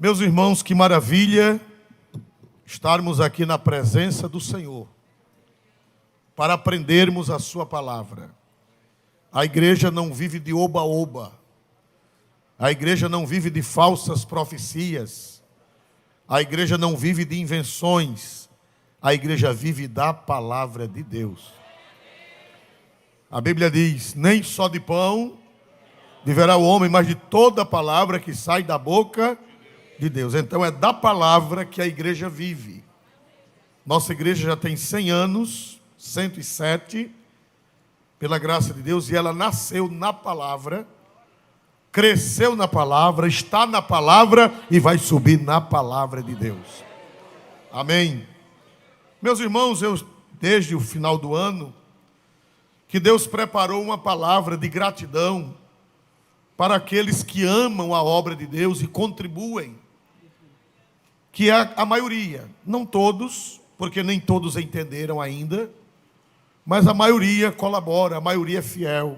Meus irmãos, que maravilha estarmos aqui na presença do Senhor para aprendermos a sua palavra. A igreja não vive de oba-oba. A igreja não vive de falsas profecias. A igreja não vive de invenções. A igreja vive da palavra de Deus. A Bíblia diz: nem só de pão viverá o homem, mas de toda palavra que sai da boca de Deus. Então é da palavra que a igreja vive. Nossa igreja já tem 100 anos, 107, pela graça de Deus, e ela nasceu na palavra, cresceu na palavra, está na palavra e vai subir na palavra de Deus. Amém. Meus irmãos, desde o final do ano, que Deus preparou uma palavra de gratidão para aqueles que amam a obra de Deus e contribuem, que é a maioria, não todos, porque nem todos entenderam ainda, mas a maioria colabora, a maioria é fiel,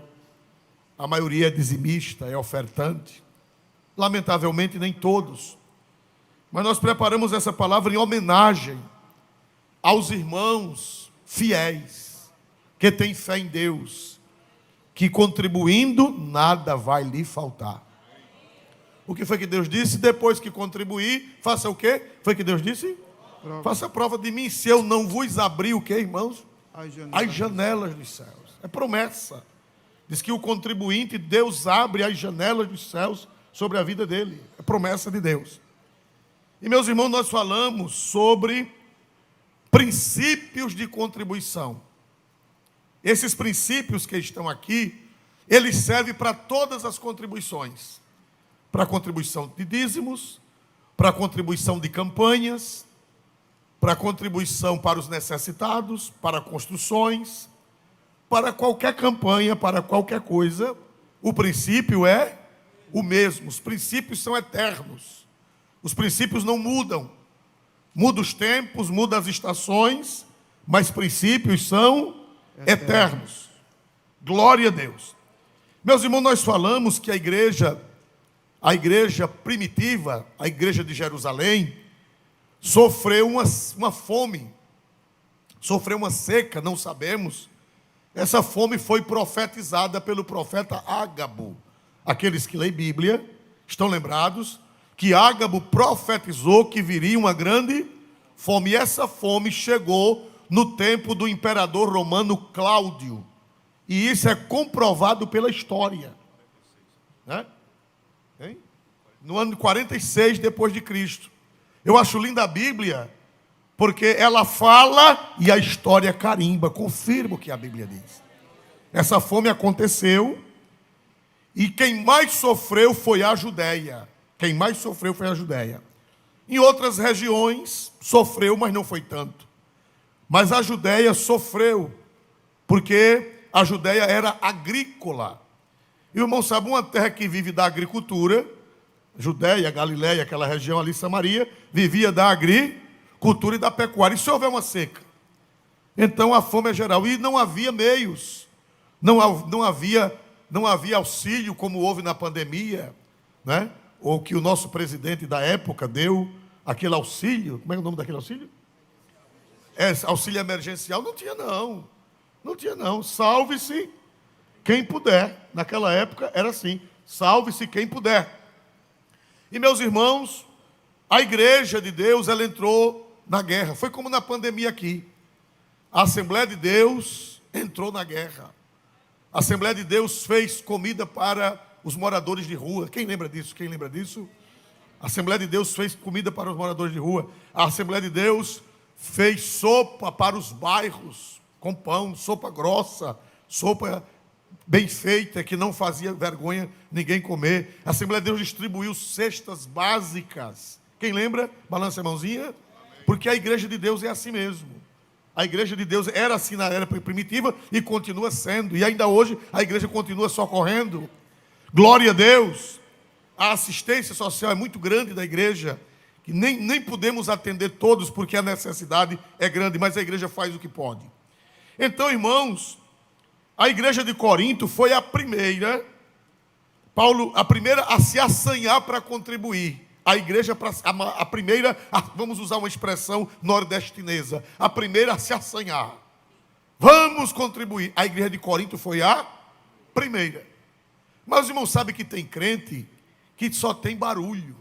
a maioria é dizimista, é ofertante. Lamentavelmente nem todos, mas nós preparamos essa palavra em homenagem aos irmãos fiéis, que têm fé em Deus, que contribuindo nada vai lhe faltar. O que foi que Deus disse? Depois que contribuir, faça o quê? Foi que Deus disse? Faça prova de mim, se eu não vos abrir o quê, irmãos? As janelas dos céus. É promessa. Diz que o contribuinte, Deus abre as janelas dos céus sobre a vida dele. É promessa de Deus. E meus irmãos, nós falamos sobre princípios de contribuição. Esses princípios que estão aqui, eles servem para todas as contribuições. Para a contribuição de dízimos, para a contribuição de campanhas, para a contribuição para os necessitados, para construções, para qualquer campanha, para qualquer coisa. O princípio é o mesmo. Os princípios são eternos. Os princípios não mudam. Muda os tempos, muda as estações, mas princípios são eternos. Glória a Deus. Meus irmãos, nós falamos que a igreja primitiva, a igreja de Jerusalém, sofreu uma fome, sofreu uma seca, não sabemos. Essa fome foi profetizada pelo profeta Ágabo. Aqueles que leem Bíblia estão lembrados que Ágabo profetizou que viria uma grande fome. E essa fome chegou no tempo do imperador romano Cláudio. E isso é comprovado pela história, né? No ano 46 depois de Cristo. Eu acho linda a Bíblia, porque ela fala e a história carimba, confirma o que a Bíblia diz. Essa fome aconteceu e quem mais sofreu foi a Judéia. Quem mais sofreu foi a Judéia. Em outras regiões sofreu, mas não foi tanto. Mas a Judéia sofreu, porque a Judéia era agrícola. E o irmão sabe, uma terra que vive da agricultura, Judéia, Galiléia, aquela região ali, Samaria, vivia da agricultura e da pecuária. E se houver uma seca? Então a fome é geral. E não havia meios, não havia auxílio como houve na pandemia, né? Ou que o nosso presidente da época deu aquele auxílio. Como é o nome daquele auxílio? Auxílio emergencial. Não tinha não. Não tinha não. Salve-se quem puder. Naquela época era assim. Salve-se quem puder. E meus irmãos, a igreja de Deus, ela entrou na guerra. Foi como na pandemia aqui. A Assembleia de Deus entrou na guerra. A Assembleia de Deus fez comida para os moradores de rua. Quem lembra disso? Quem lembra disso? A Assembleia de Deus fez comida para os moradores de rua. A Assembleia de Deus fez sopa para os bairros, com pão, sopa grossa, sopa bem feita, que não fazia vergonha ninguém comer. A Assembleia de Deus distribuiu cestas básicas. Quem lembra? Balança a mãozinha. Porque a igreja de Deus é assim mesmo. A igreja de Deus era assim na era primitiva e continua sendo. E ainda hoje a igreja continua socorrendo. Glória a Deus. A assistência social é muito grande da igreja, que nem podemos atender todos porque a necessidade é grande, mas a igreja faz o que pode. Então, irmãos, a igreja de Corinto foi a primeira a se assanhar para contribuir. A igreja, a primeira, vamos usar uma expressão nordestinesa, a primeira a se assanhar. Vamos contribuir. A igreja de Corinto foi a primeira. Mas os irmãos sabem que tem crente que só tem barulho,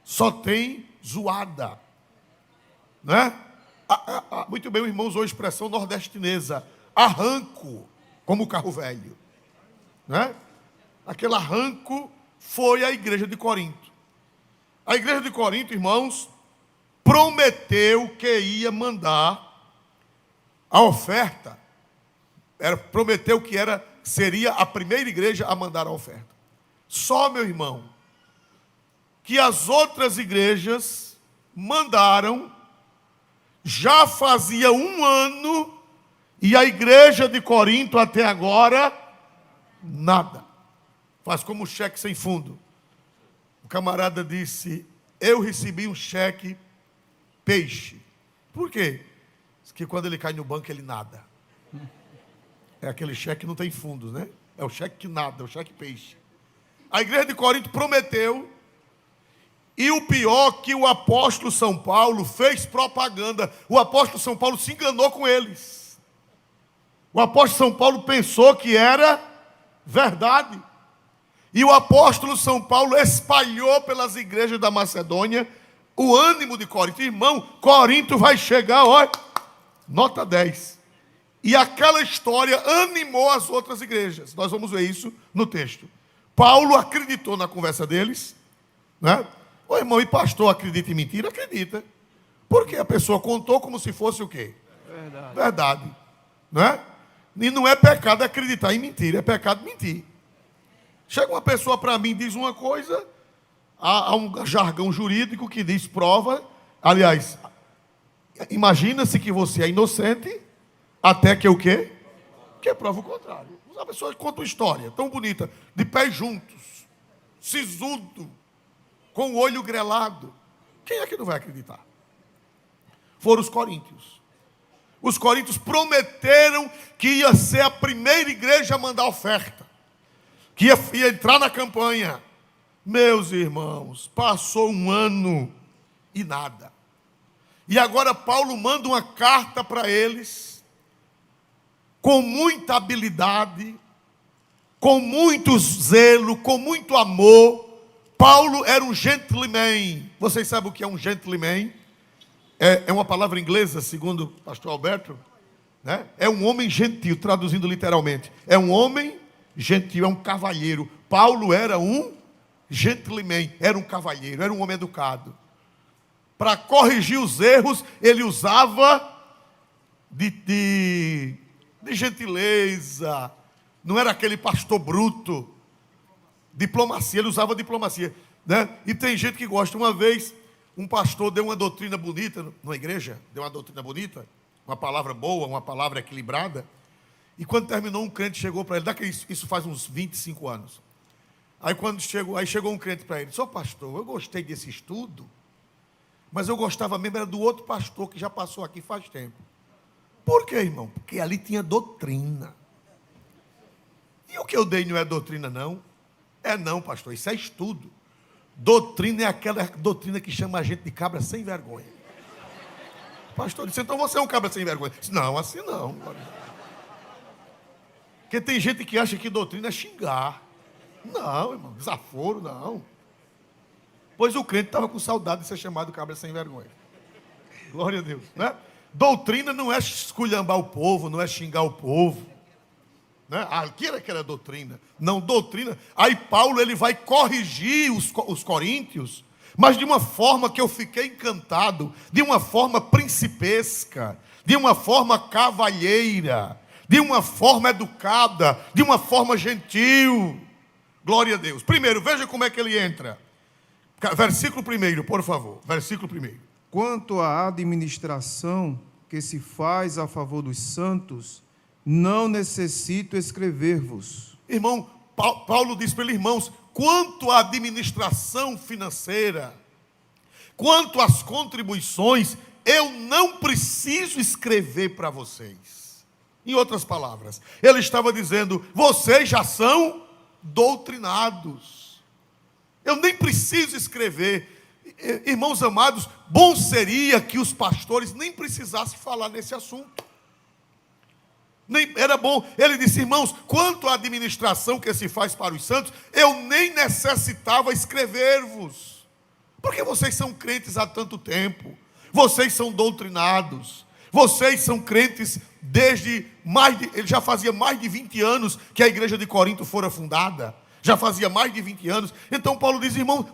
só tem zoada, né? Muito bem, o irmão usou a expressão nordestinesa, arranco, como o carro velho, né? Aquele arranco foi a igreja de Corinto. A igreja de Corinto, irmãos, prometeu que ia mandar a oferta, prometeu que seria a primeira igreja a mandar a oferta. Só, meu irmão, que as outras igrejas mandaram, já fazia 1 ano, e a igreja de Corinto até agora, nada. Faz como cheque sem fundo. O camarada disse, eu recebi um cheque peixe. Por quê? Diz que quando ele cai no banco, ele nada. É aquele cheque que não tem fundos, né? É o cheque que nada, é o cheque peixe. A igreja de Corinto prometeu, e o pior que o apóstolo São Paulo fez propaganda. O apóstolo São Paulo se enganou com eles. O apóstolo São Paulo pensou que era verdade. E o apóstolo São Paulo espalhou pelas igrejas da Macedônia o ânimo de Corinto. Irmão, Corinto vai chegar, olha, nota 10. E aquela história animou as outras igrejas. Nós vamos ver isso no texto. Paulo acreditou na conversa deles, né? Ô irmão, e pastor acredita em mentira? Acredita. Porque a pessoa contou como se fosse o quê? Verdade. Né? E não é pecado acreditar em mentira, é pecado mentir. Chega uma pessoa para mim e diz uma coisa, há um jargão jurídico que diz prova. Aliás, imagina-se que você é inocente, até que o quê? Que prova o contrário. A pessoa conta uma história tão bonita, de pés juntos, sisudo, com o olho grelado. Quem é que não vai acreditar? Foram os coríntios. Os coríntios prometeram que ia ser a primeira igreja a mandar oferta, que ia entrar na campanha. Meus irmãos, passou 1 ano e nada. E agora Paulo manda uma carta para eles, com muita habilidade, com muito zelo, com muito amor. Paulo era um gentleman. Vocês sabem o que é um gentleman? É uma palavra inglesa, segundo o pastor Alberto, né? É um homem gentil, traduzindo literalmente. É um homem gentil, é um cavalheiro. Paulo era um gentleman, era um cavalheiro, era um homem educado. Para corrigir os erros, ele usava de gentileza. Não era aquele pastor bruto. Diplomacia, ele usava diplomacia, né? E tem gente que gosta. Uma vez, um pastor deu uma doutrina bonita numa igreja, deu uma doutrina bonita, uma palavra boa, uma palavra equilibrada. E quando terminou, um crente chegou para ele, isso faz uns 25 anos. Aí chegou um crente para ele, só pastor, eu gostei desse estudo, mas eu gostava mesmo era do outro pastor que já passou aqui faz tempo. Por quê, irmão? Porque ali tinha doutrina. E o que eu dei não é doutrina, não? Não, pastor, isso é estudo. Doutrina é aquela doutrina que chama a gente de cabra sem vergonha. O pastor disse, então você é um cabra sem vergonha. Disse, não, assim não. Porque tem gente que acha que doutrina é xingar. Não, irmão, desaforo, não. Pois o crente estava com saudade de ser chamado cabra sem vergonha. Glória a Deus, né? Doutrina não é esculhambar o povo, não é xingar o povo, né? Aquilo que era doutrina. Não, doutrina. Aí Paulo ele vai corrigir os coríntios, mas de uma forma que eu fiquei encantado, de uma forma principesca, de uma forma cavalheira, de uma forma educada, de uma forma gentil. Glória a Deus. Primeiro, veja como é que ele entra. Versículo 1, por favor. Versículo 1. Quanto à administração que se faz a favor dos santos, não necessito escrever-vos. Irmão, Paulo diz para ele, irmãos, quanto à administração financeira, quanto às contribuições, eu não preciso escrever para vocês. Em outras palavras, ele estava dizendo, vocês já são doutrinados. Eu nem preciso escrever. Irmãos amados, bom seria que os pastores nem precisassem falar nesse assunto. Era bom. Ele disse: irmãos, quanto à administração que se faz para os santos, eu nem necessitava escrever-vos, porque vocês são crentes há tanto tempo, vocês são doutrinados, vocês são crentes desde ele já fazia mais de 20 anos que a igreja de Corinto fora fundada. Já fazia mais de 20 anos. Então Paulo diz: irmão,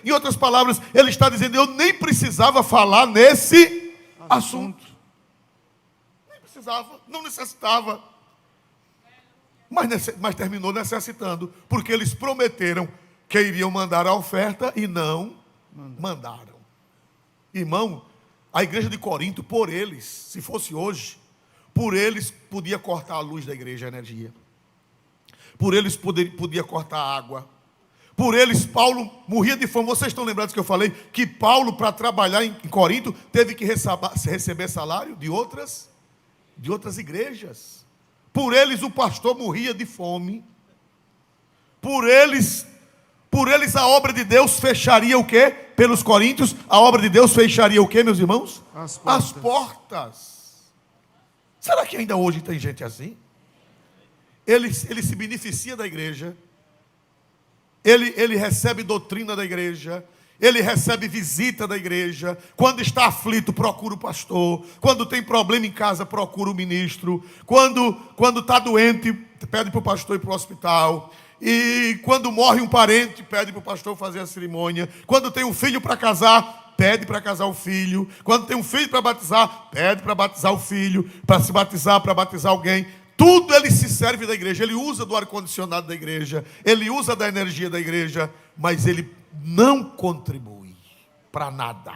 em outras palavras, ele está dizendo: eu nem precisava falar nesse assunto. Nem precisava, não necessitava. Mas terminou necessitando, porque eles prometeram que iriam mandar a oferta e não mandaram. Irmão, a igreja de Corinto, por eles, se fosse hoje, por eles podia cortar a luz da igreja, a energia. Por eles podia cortar a água. Por eles Paulo morria de fome. Vocês estão lembrados que eu falei que Paulo, para trabalhar em Corinto, teve que receber salário de outras igrejas. Por eles o pastor morria de fome. Por eles a obra de Deus fecharia o quê? Pelos coríntios, a obra de Deus fecharia o quê, meus irmãos? As portas. Será que ainda hoje tem gente assim? Ele se beneficia da igreja, ele recebe doutrina da igreja, ele recebe visita da igreja. Quando está aflito, procura o pastor. Quando tem problema em casa, procura o ministro. Quando está doente, pede para o pastor ir para o hospital. E quando morre um parente, pede para o pastor fazer a cerimônia. Quando tem um filho para casar, pede para casar o filho. Quando tem um filho para batizar, pede para batizar o filho. Para se batizar, para batizar alguém. Tudo ele se serve da igreja. Ele usa do ar-condicionado da igreja. Ele usa da energia da igreja. Mas ele não contribui para nada.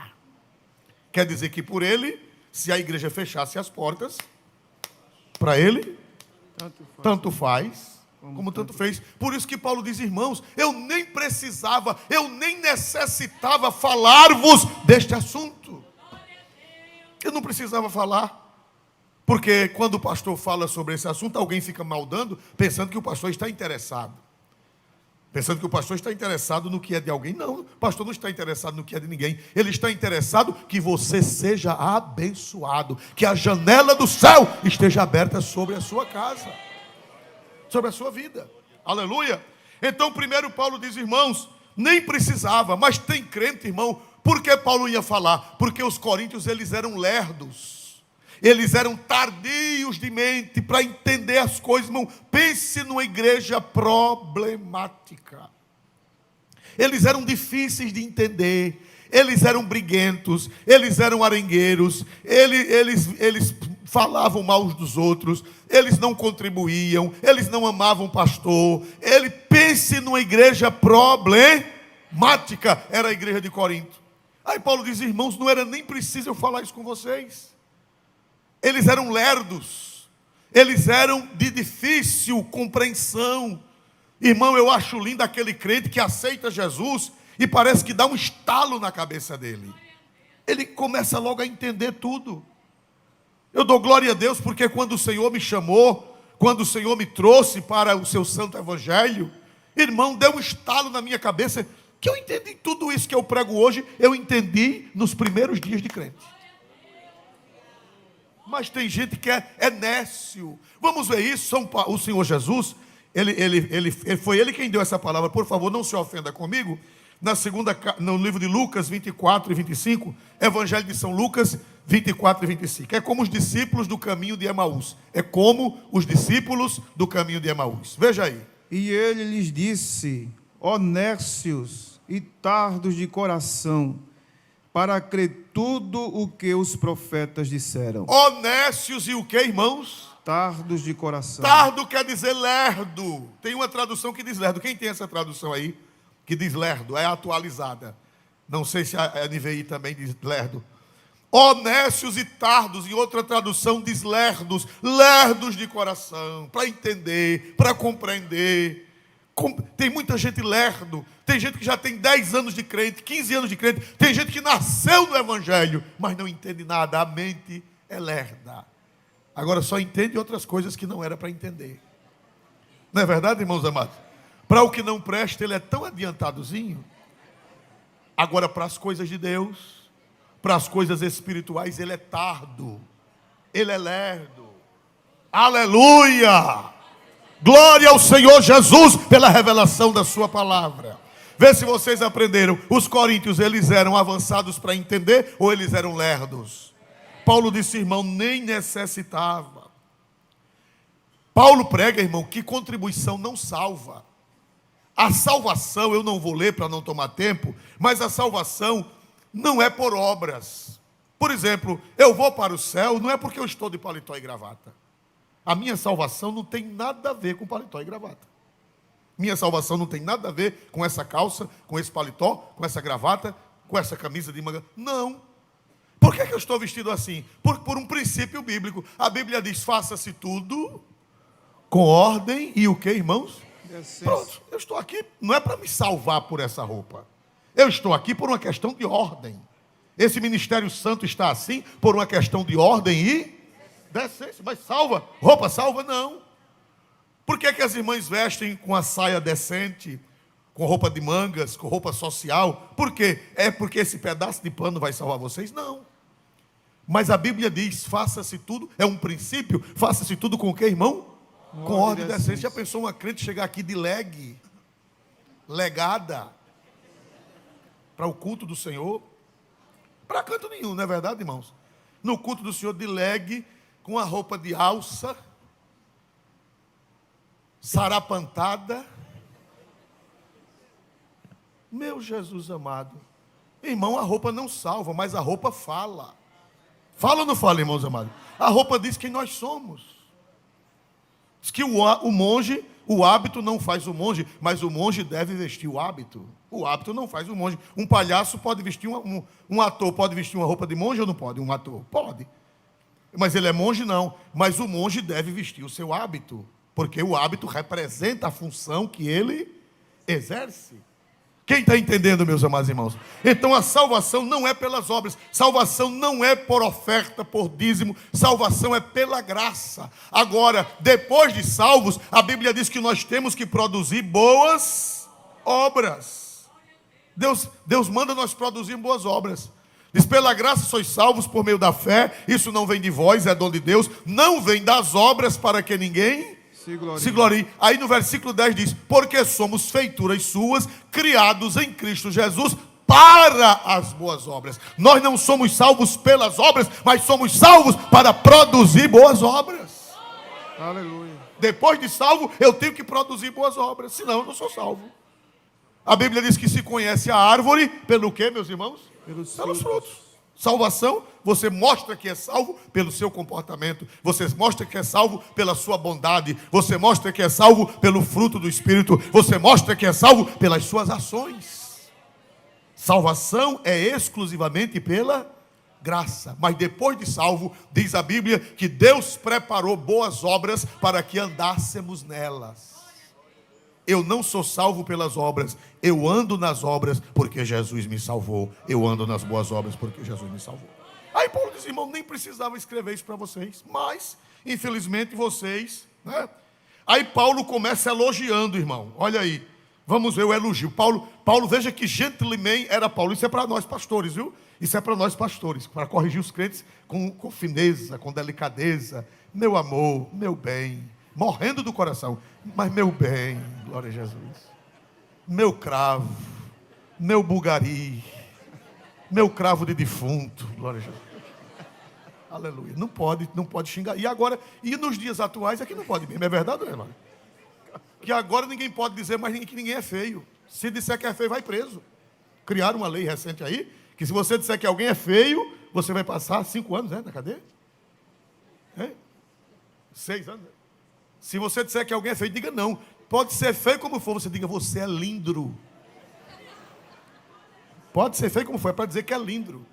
Quer dizer que por ele, se a igreja fechasse as portas, para ele, tanto faz como tanto fez. Por isso que Paulo diz: irmãos, eu nem precisava, eu nem necessitava falar-vos deste assunto. Eu não precisava falar. Porque quando o pastor fala sobre esse assunto, alguém fica maldando, pensando que o pastor está interessado. Pensando que o pastor está interessado no que é de alguém. Não, o pastor não está interessado no que é de ninguém. Ele está interessado que você seja abençoado. Que a janela do céu esteja aberta sobre a sua casa. Sobre a sua vida. Aleluia. Então, primeiro Paulo diz: irmãos, nem precisava, mas tem crente, irmão. Por que Paulo ia falar? Porque os coríntios, eles eram lerdos. Eles eram tardios de mente para entender as coisas, irmão. Pense numa igreja problemática. Eles eram difíceis de entender. Eles eram briguentos. Eles eram arengueiros. Eles falavam mal uns dos outros. Eles não contribuíam. Eles não amavam o pastor. Pense numa igreja problemática. Era a igreja de Corinto. Aí Paulo diz: irmãos, não era nem preciso eu falar isso com vocês. Eles eram lerdos, eles eram de difícil compreensão. Irmão, eu acho lindo aquele crente que aceita Jesus e parece que dá um estalo na cabeça dele. Ele começa logo a entender tudo. Eu dou glória a Deus porque quando o Senhor me chamou, quando o Senhor me trouxe para o seu santo evangelho, irmão, deu um estalo na minha cabeça que eu entendi tudo isso que eu prego hoje, eu entendi nos primeiros dias de crente. Mas tem gente que é nécio. Vamos ver isso. O Senhor Jesus, foi ele quem deu essa palavra. Por favor, não se ofenda comigo. No livro de Lucas 24 e 25, Evangelho de São Lucas 24 e 25. É como os discípulos do caminho de Emaús. É como os discípulos do caminho de Emaús. Veja aí. E ele lhes disse: ó nércios e tardos de coração, para crer tudo o que os profetas disseram. Honestos e o que, irmãos? Tardos de coração. Tardo quer dizer lerdo. Tem uma tradução que diz lerdo. Quem tem essa tradução aí? Que diz lerdo, é atualizada. Não sei se a NVI também diz lerdo. Honestos e tardos, em outra tradução diz lerdos. Lerdos de coração, para entender, para compreender. Tem muita gente lerdo. Tem gente que já tem 10 anos de crente, 15 anos de crente. Tem gente que nasceu no evangelho, mas não entende nada. A mente é lerda. Agora só entende outras coisas que não era para entender. Não é verdade, irmãos amados? Para o que não presta, ele é tão adiantadozinho. Agora, para as coisas de Deus, para as coisas espirituais, ele é tardo. Ele é lerdo. Aleluia! Glória ao Senhor Jesus pela revelação da sua palavra. Vê se vocês aprenderam. Os coríntios, eles eram avançados para entender ou eles eram lerdos? Paulo disse, irmão, nem necessitava. Paulo prega, irmão, que contribuição não salva. A salvação, eu não vou ler para não tomar tempo, mas a salvação não é por obras. Por exemplo, eu vou para o céu, não é porque eu estou de paletó e gravata. A minha salvação não tem nada a ver com paletó e gravata. Minha salvação não tem nada a ver com essa calça, com esse paletó, com essa gravata, com essa camisa de manga. Não. Por que eu estou vestido assim? Por um princípio bíblico. A Bíblia diz, faça-se tudo com ordem e o que, irmãos? Pronto, eu estou aqui, não é para me salvar por essa roupa. Eu estou aqui por uma questão de ordem. Esse ministério santo está assim por uma questão de ordem e decência. Mas salva, roupa salva? Não. Por que as irmãs vestem com a saia decente, com roupa de mangas, com roupa social? Por quê? É porque esse pedaço de pano vai salvar vocês? Não. Mas a Bíblia diz, faça-se tudo, é um princípio, faça-se tudo com o que, irmão? Com ordem e decência. Já pensou uma crente chegar aqui de legada, para o culto do Senhor? Para canto nenhum, não é verdade, irmãos? No culto do Senhor, de leg, com a roupa de alça, sarapantada. Meu Jesus amado. Irmão, a roupa não salva, mas a roupa fala. Fala ou não fala, irmãos amados? A roupa diz quem nós somos. Diz que o monge, o hábito não faz o monge, mas o monge deve vestir o hábito. O hábito não faz o monge. Um palhaço pode vestir, um ator pode vestir uma roupa de monge ou não pode? Um ator pode. Mas ele é monge não. Mas o monge deve vestir o seu hábito. Porque o hábito representa a função que ele exerce. Quem está entendendo, meus amados irmãos? Então a salvação não é pelas obras, salvação não é por oferta, por dízimo, salvação é pela graça. Agora, depois de salvos, a Bíblia diz que nós temos que produzir boas obras. Deus manda nós produzir boas obras. Diz, pela graça sois salvos por meio da fé, isso não vem de vós, é dom de Deus, não vem das obras para que ninguém se glorie. Aí no versículo 10 diz, porque somos feituras suas, criados em Cristo Jesus, para as boas obras. Nós não somos salvos pelas obras, mas somos salvos para produzir boas obras. Aleluia. Depois de salvo, eu tenho que produzir boas obras, senão eu não sou salvo. A Bíblia diz que se conhece a árvore, pelo quê, meus irmãos? Pelos frutos. Salvação, você mostra que é salvo pelo seu comportamento, você mostra que é salvo pela sua bondade, você mostra que é salvo pelo fruto do Espírito, você mostra que é salvo pelas suas ações. Salvação é exclusivamente pela graça, mas depois de salvo, diz a Bíblia que Deus preparou boas obras para que andássemos nelas. Eu não sou salvo pelas obras, eu ando nas obras porque Jesus me salvou. Eu ando nas boas obras porque Jesus me salvou. Aí Paulo diz, irmão, nem precisava escrever isso para vocês, mas, infelizmente, vocês, né? Aí Paulo começa elogiando, irmão. Olha aí, vamos ver o elogio. Paulo, veja que gentleman era Paulo. Isso é para nós pastores, viu? Isso é para nós pastores, para corrigir os crentes com fineza, com delicadeza. Meu amor, meu bem, morrendo do coração, mas meu bem, glória a Jesus, meu cravo, meu bulgari, meu cravo de defunto, glória a Jesus, aleluia. Não pode xingar. E agora, e nos dias atuais é que não pode mesmo, é verdade, né, irmão? Que agora ninguém pode dizer mais que ninguém é feio. Se disser que é feio, vai preso. Criaram uma lei recente aí, que se você disser que alguém é feio, você vai passar 5 anos, né, na cadeia? 6 anos, né? Se você disser que alguém é feio, diga não. Pode ser feio como for, você diga, você é lindo. Pode ser feio como for, é para dizer que é lindo.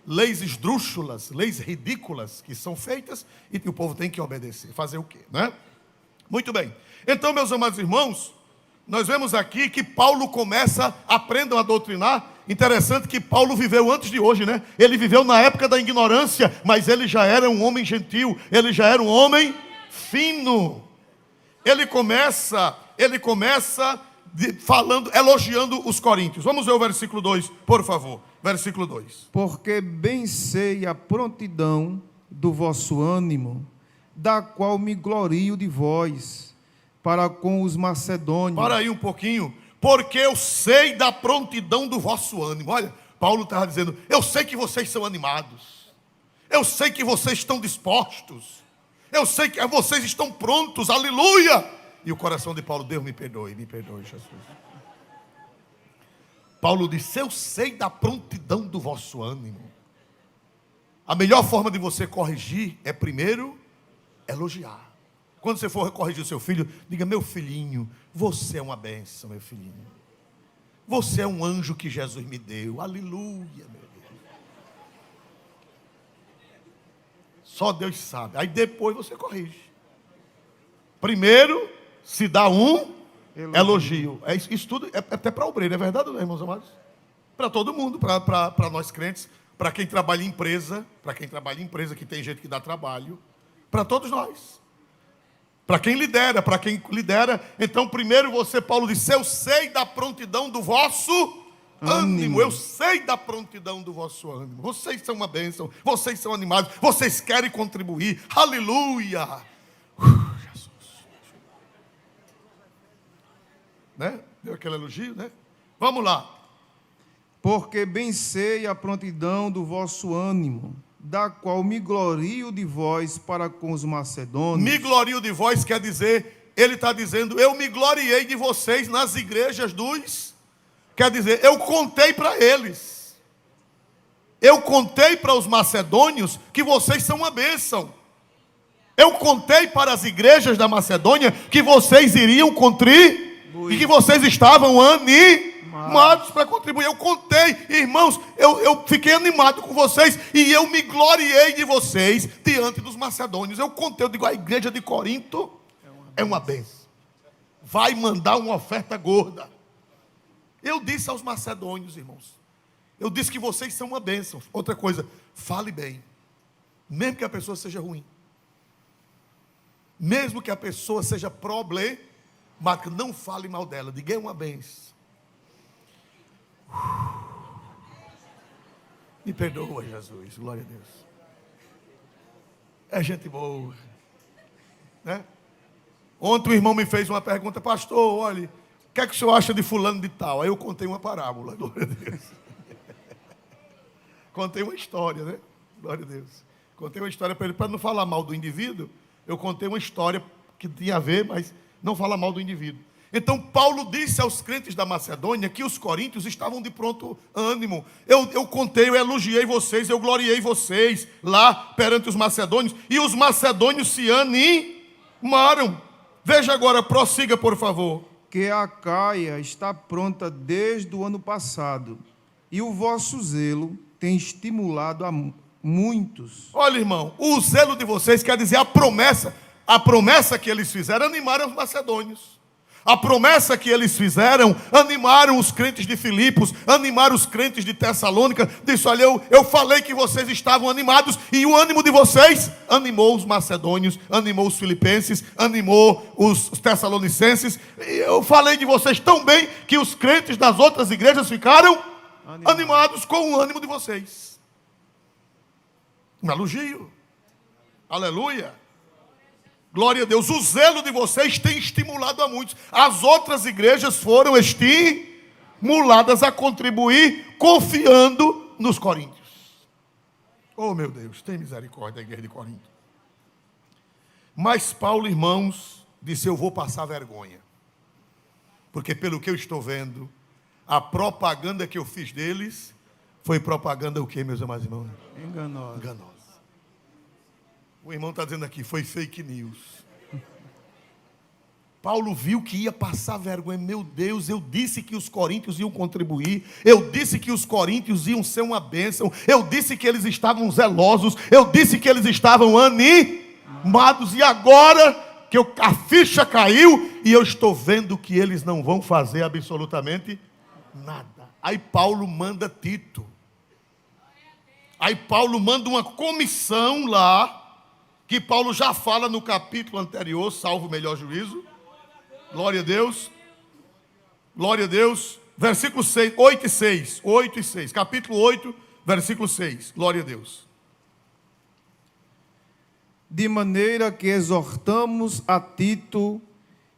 Leis esdrúxulas, leis ridículas que são feitas e que o povo tem que obedecer. Fazer o quê, né? Muito bem. Então, meus amados irmãos, nós vemos aqui que Paulo começa, aprendam a doutrinar. Interessante que Paulo viveu antes de hoje, né? Ele viveu na época da ignorância, mas ele já era um homem gentil, ele já era um homem fino. Ele começa falando, elogiando os coríntios. Vamos ver o versículo 2, por favor. Versículo 2. Porque bem sei a prontidão do vosso ânimo, da qual me glorio de vós, para com os macedônios. Para aí um pouquinho. Porque eu sei da prontidão do vosso ânimo. Olha, Paulo estava dizendo, eu sei que vocês são animados. Eu sei que vocês estão dispostos. Eu sei que vocês estão prontos. Aleluia! E o coração de Paulo, Deus me perdoe, Jesus. Paulo disse, eu sei da prontidão do vosso ânimo. A melhor forma de você corrigir é primeiro elogiar. Quando você for corrigir o seu filho, diga, meu filhinho, você é uma bênção, meu filhinho. Você é um anjo que Jesus me deu. Aleluia, meu Deus. Só Deus sabe. Aí depois você corrige. Primeiro, se dá um elogio. Isso tudo é até para obreiro, é verdade, né, irmãos amados? Para todo mundo, para nós crentes, para quem trabalha em empresa, que tem gente que dá trabalho, para todos nós. Para quem lidera, então primeiro você, Paulo disse, eu sei da prontidão do vosso ânimo. Eu sei da prontidão do vosso ânimo. Vocês são uma bênção, vocês são animados, vocês querem contribuir. Aleluia! Jesus. Né? Deu aquele elogio, né? Vamos lá. Porque bem sei a prontidão do vosso ânimo, da qual me glorio de vós para com os macedônios. Me glorio de vós quer dizer, ele está dizendo, eu me gloriei de vocês nas igrejas dos... Quer dizer, eu contei para eles. Eu contei para os macedônios que vocês são uma bênção. Eu contei para as igrejas da Macedônia que vocês iriam contribuir e que vocês estavam animados para contribuir. Eu contei, irmãos, eu fiquei animado com vocês e eu me gloriei de vocês diante dos macedônios. Eu contei, eu digo, a igreja de Corinto é uma bênção. Vai mandar uma oferta gorda. Eu disse aos macedônios, irmãos, eu disse que vocês são uma bênção. Outra coisa, fale bem, mesmo que a pessoa seja ruim. Mesmo que a pessoa seja problemática, não fale mal dela, diga, é uma bênção. Me perdoa, Jesus, glória a Deus. É gente boa, né? Ontem o irmão me fez uma pergunta, pastor, olha, o que é que o senhor acha de fulano de tal? Aí eu contei uma parábola, glória a Deus. Contei uma história, né? Glória a Deus. Contei uma história para ele, para não falar mal do indivíduo, eu contei uma história que tinha a ver, mas não falar mal do indivíduo. Então Paulo disse aos crentes da Macedônia que os coríntios estavam de pronto ânimo. Eu contei, eu elogiei vocês, eu gloriei vocês lá perante os macedônios, e os macedônios se animaram. Veja agora, prossiga por favor. Que a Acaia está pronta desde o ano passado, e o vosso zelo tem estimulado a muitos. Olha, irmão, o zelo de vocês quer dizer a promessa que eles fizeram, animaram os macedônios. A promessa que eles fizeram, animaram os crentes de Filipos, animaram os crentes de Tessalônica. Disse, olha, eu falei que vocês estavam animados, e o ânimo de vocês animou os macedônios, animou os filipenses, animou os tessalonicenses. E eu falei de vocês tão bem que os crentes das outras igrejas ficaram animados com o ânimo de vocês. Um elogio. Aleluia. Glória a Deus, o zelo de vocês tem estimulado a muitos. As outras igrejas foram estimuladas a contribuir, confiando nos coríntios. Oh meu Deus, tem misericórdia da igreja de Corinto. Mas Paulo, irmãos, disse, eu vou passar vergonha. Porque pelo que eu estou vendo, a propaganda que eu fiz deles, foi propaganda o que, meus amados irmãos? Enganosa. O irmão está dizendo aqui, foi fake news. Paulo viu que ia passar vergonha. Meu Deus, eu disse que os coríntios iam contribuir. Eu disse que os coríntios iam ser uma bênção. Eu disse que eles estavam zelosos. Eu disse que eles estavam animados. E agora que a ficha caiu, e eu estou vendo que eles não vão fazer absolutamente nada. Aí Paulo manda Tito. Aí Paulo manda uma comissão lá, que Paulo já fala no capítulo anterior, salvo o melhor juízo. Glória a Deus. Glória a Deus. Versículo 6, 8 e 6. 8 e 6. Capítulo 8, versículo 6. Glória a Deus. De maneira que exortamos a Tito,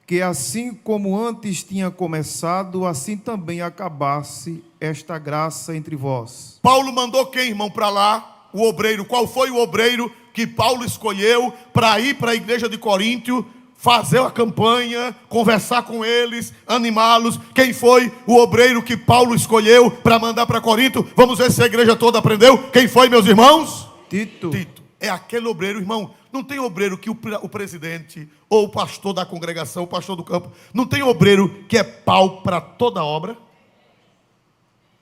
que assim como antes tinha começado, assim também acabasse esta graça entre vós. Paulo mandou quem, irmão, para lá? O obreiro. Qual foi o obreiro que Paulo escolheu para ir para a igreja de Coríntio, fazer a campanha, conversar com eles, animá-los? Quem foi o obreiro que Paulo escolheu para mandar para Corinto? Vamos ver se a igreja toda aprendeu. Quem foi, meus irmãos? Tito. Tito. É aquele obreiro, irmão. Não tem obreiro que o presidente ou o pastor da congregação, o pastor do campo, não tem obreiro que é pau para toda obra?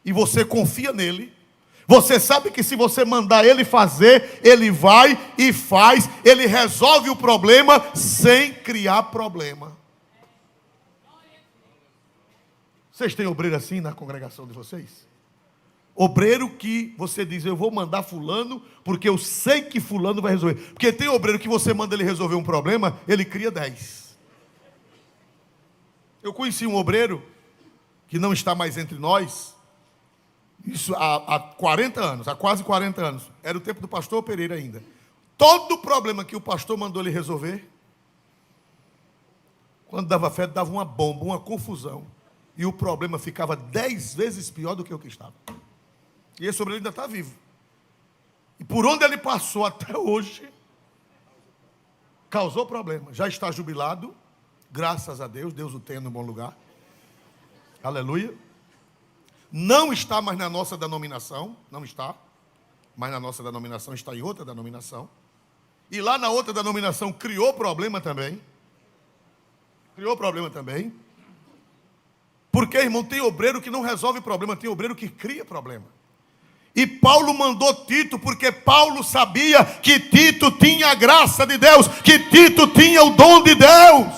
E você confia nele. Você sabe que se você mandar ele fazer, ele vai e faz, ele resolve o problema sem criar problema. Vocês têm obreiro assim na congregação de vocês? Obreiro que você diz, eu vou mandar fulano, porque eu sei que fulano vai resolver. Porque tem obreiro que você manda ele resolver um problema, ele cria 10. Eu conheci um obreiro, que não está mais entre nós, isso há 40 anos, há quase 40 anos. Era o tempo do pastor Pereira ainda. Todo problema que o pastor mandou ele resolver, quando dava fé, dava uma bomba, uma confusão. E o problema ficava 10 vezes pior do que o que estava. E esse obreiro ainda está vivo. E por onde ele passou até hoje, causou problema. Já está jubilado, graças a Deus, Deus o tenha no bom lugar. Aleluia. Não está mais na nossa denominação, não está. Mas na nossa denominação está em outra denominação. E lá na outra denominação criou problema também. Criou problema também. Porque, irmão, tem obreiro que não resolve problema, tem obreiro que cria problema. E Paulo mandou Tito, porque Paulo sabia que Tito tinha a graça de Deus, que Tito tinha o dom de Deus.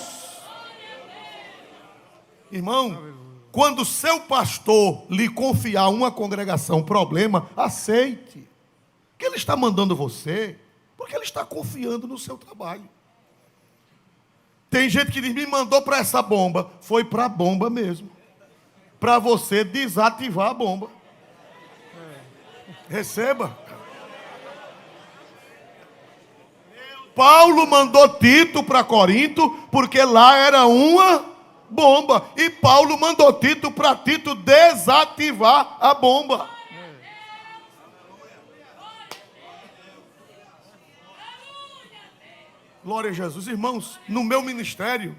Irmão, quando seu pastor lhe confiar uma congregação, um problema, aceite. Que ele está mandando você, porque ele está confiando no seu trabalho. Tem gente que diz, me mandou para essa bomba. Foi para a bomba mesmo. Para você desativar a bomba. Receba. Paulo mandou Tito para Corinto, porque lá era uma bomba. E Paulo mandou Tito para Tito desativar a bomba. Glória a Jesus. Irmãos, no meu ministério,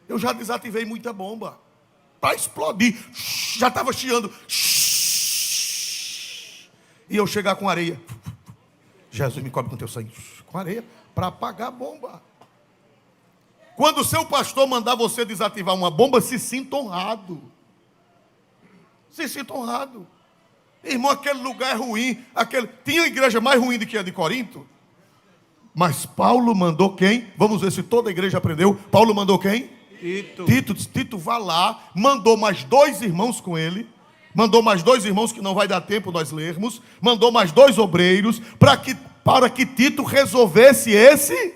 eu já desativei muita bomba. Para explodir. Já estava chiando. E eu chegar com areia. Jesus, me cobre com teu sangue. Com areia. Para apagar a bomba. Quando o seu pastor mandar você desativar uma bomba, se sinta honrado. Se sinta honrado. Irmão, aquele lugar é ruim. Tinha igreja mais ruim do que a de Corinto. Mas Paulo mandou quem? Vamos ver se toda a igreja aprendeu. Paulo mandou quem? Tito, vá lá. Mandou mais 2 irmãos com ele. Mandou mais 2 irmãos, que não vai dar tempo nós lermos. Mandou mais 2 obreiros, para que Tito resolvesse esse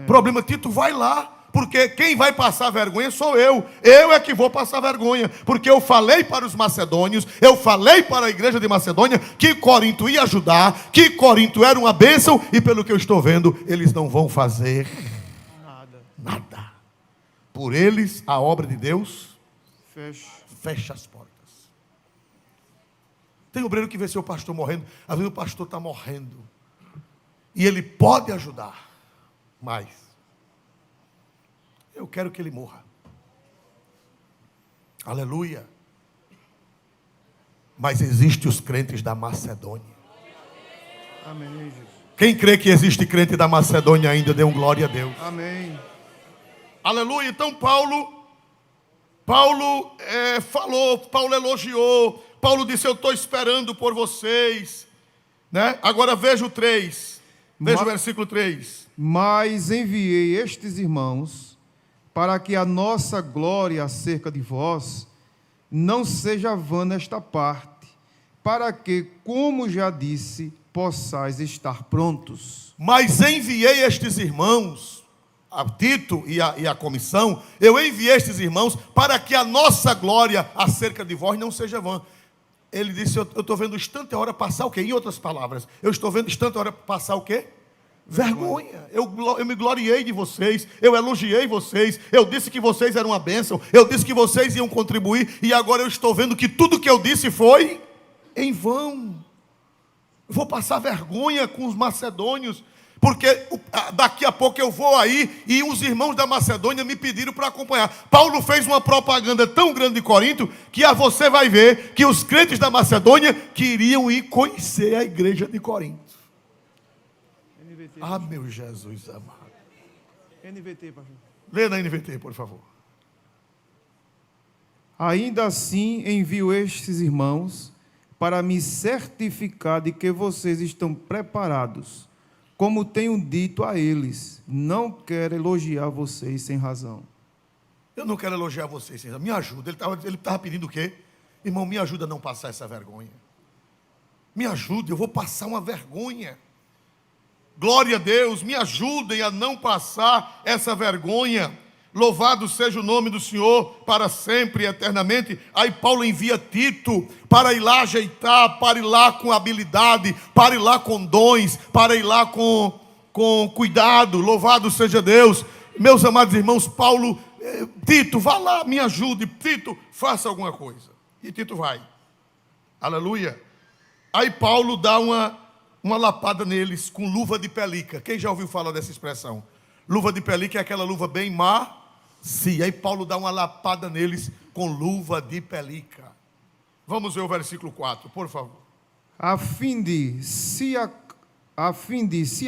problema. Tito, vai lá, porque quem vai passar vergonha sou eu. Eu é que vou passar vergonha, porque eu falei para os macedônios, eu falei para a igreja de Macedônia, que Corinto ia ajudar, que Corinto era uma bênção, e pelo que eu estou vendo, eles não vão fazer nada. Por eles, a obra de Deus fecha as portas. Tem obreiro que vê seu pastor morrendo. Às vezes o pastor está morrendo. E ele pode ajudar. Mas eu quero que ele morra. Aleluia. Mas existem os crentes da Macedônia. Amém, Jesus. Quem crê que existe crente da Macedônia ainda, dê um glória a Deus. Amém. Aleluia. Então Paulo falou, Paulo elogiou. Paulo disse, eu estou esperando por vocês. Né? Agora veja o 3. Veja o versículo 3. Mas enviei estes irmãos para que a nossa glória acerca de vós não seja vã nesta parte, para que, como já disse, possais estar prontos. Mas enviei estes irmãos a Tito e a comissão, eu enviei estes irmãos para que a nossa glória acerca de vós não seja vã. Ele disse, eu estou vendo instante a hora passar o quê? Em outras palavras, eu estou vendo instante a hora passar o quê? Vergonha. Eu me gloriei de vocês, eu elogiei vocês, eu disse que vocês eram uma bênção, eu disse que vocês iam contribuir, e agora eu estou vendo que tudo que eu disse foi em vão. Vou passar vergonha com os macedônios, porque daqui a pouco eu vou aí, e os irmãos da Macedônia me pediram para acompanhar. Paulo fez uma propaganda tão grande de Corinto, que você vai ver que os crentes da Macedônia queriam ir conhecer a igreja de Corinto. NVT. Ah, meu Jesus amado. NVT, pastor. Lê na NVT, por favor. Ainda assim envio estes irmãos para me certificar de que vocês estão preparados. Como tenho dito a eles, não quero elogiar vocês sem razão. Eu não quero elogiar vocês, senhor. Me ajuda. Ele estava pedindo o quê? Irmão, me ajuda a não passar essa vergonha. Me ajuda, eu vou passar uma vergonha. Glória a Deus, me ajudem a não passar essa vergonha. Louvado seja o nome do Senhor para sempre e eternamente. Aí Paulo envia Tito para ir lá ajeitar, para ir lá com habilidade, para ir lá com dons, para ir lá com cuidado. Louvado seja Deus. Meus amados irmãos, Paulo, Tito, vá lá, me ajude. Tito, faça alguma coisa. E Tito vai. Aleluia. Aí Paulo dá uma lapada neles com luva de pelica. Quem já ouviu falar dessa expressão? Luva de pelica é aquela luva bem macia. Aí Paulo dá uma lapada neles com luva de pelica. Vamos ver o versículo 4, por favor. A fim de, se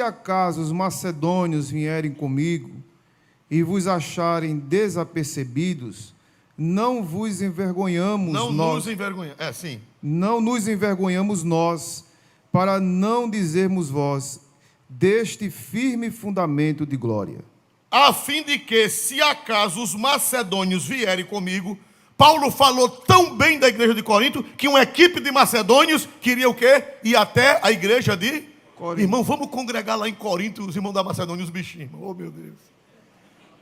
acaso os macedônios vierem comigo e vos acharem desapercebidos, não vos envergonhamos Não nós. nos envergonhamos. Sim. Não nos envergonhamos nós, para não dizermos vós deste firme fundamento de glória. A fim de que, se acaso os macedônios vierem comigo, Paulo falou tão bem da igreja de Corinto, que uma equipe de macedônios queria o quê? Ir até a igreja de Corinto. Irmão, vamos congregar lá em Corinto, os irmãos da Macedônia, os bichinhos. Oh, meu Deus.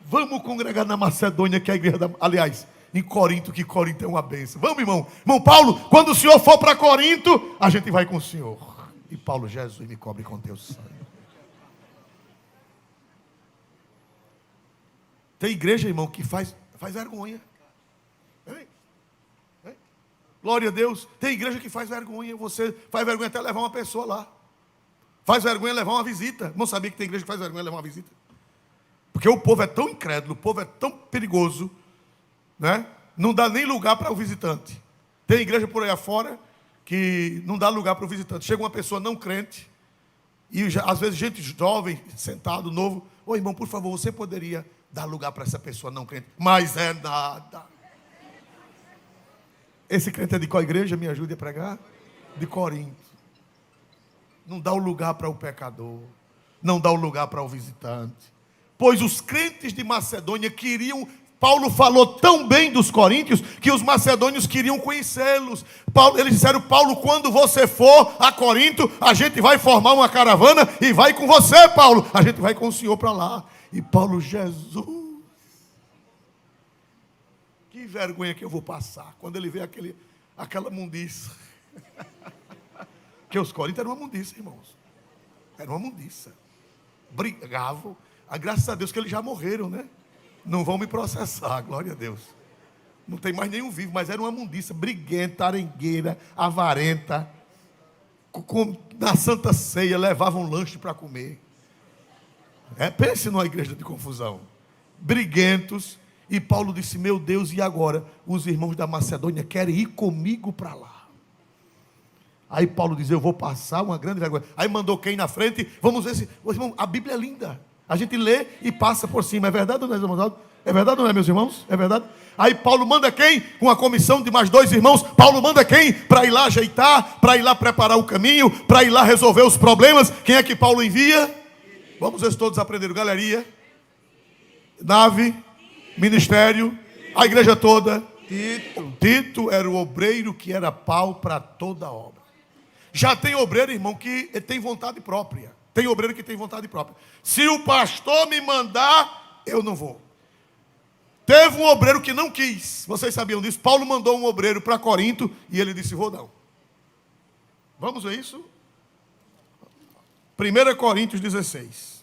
Vamos congregar na Macedônia, que é a igreja aliás, em Corinto, que Corinto é uma bênção. Vamos, irmão. Irmão Paulo, quando o senhor for para Corinto, a gente vai com o senhor. E Paulo, Jesus, me cobre com teu sangue. Tem igreja, irmão, que faz vergonha. Glória a Deus. Tem igreja que faz vergonha. Você faz vergonha até levar uma pessoa lá. Faz vergonha levar uma visita. Não sabia que tem igreja que faz vergonha levar uma visita? Porque o povo é tão incrédulo, o povo é tão perigoso, né? Não dá nem lugar para o visitante. Tem igreja por aí afora que não dá lugar para o visitante. Chega uma pessoa não crente, e às vezes gente jovem, sentado, novo. Ô irmão, por favor, você poderia dar lugar para essa pessoa não crente? Mas é nada. Esse crente é de qual igreja? Me ajude a pregar? De Corinto. Não dá o lugar para o pecador. Não dá o lugar para o visitante. Pois os crentes de Macedônia queriam... Paulo falou tão bem dos coríntios que os macedônios queriam conhecê-los. Eles disseram, Paulo, quando você for a Corinto, a gente vai formar uma caravana e vai com você, Paulo. A gente vai com o senhor para lá. E Paulo, Jesus, que vergonha que eu vou passar quando ele vê aquela mundiça. Que os coríntios eram uma mundiça, irmãos. Era uma mundiça. Brigavam. Graças a Deus que eles já morreram, né? Não vão me processar, glória a Deus. Não tem mais nenhum vivo, mas era uma mundiça, briguenta, arengueira, avarenta. Na Santa Ceia levavam lanche para comer. Pense numa igreja de confusão. Briguentos. E Paulo disse, meu Deus, e agora? Os irmãos da Macedônia querem ir comigo para lá. Aí Paulo diz, eu vou passar uma grande vergonha. Aí mandou quem na frente? Vamos ver se... Irmão, a Bíblia é linda. A gente lê e passa por cima. É verdade ou não é, irmãos? É verdade ou não é, meus irmãos? É verdade? Aí Paulo manda quem? Com a comissão de mais 2 irmãos. Paulo manda quem? Para ir lá ajeitar, para ir lá preparar o caminho, para ir lá resolver os problemas. Quem é que Paulo envia? Vamos ver se todos aprenderam. Galeria, nave, ministério, a igreja toda. Tito era o obreiro que era pau para toda a obra. Já tem obreiro, irmão, que tem vontade própria. Tem obreiro que tem vontade própria. Se o pastor me mandar, eu não vou. Teve um obreiro que não quis. Vocês sabiam disso? Paulo mandou um obreiro para Corinto e ele disse, vou não. Vamos ver isso? 1 Coríntios 16.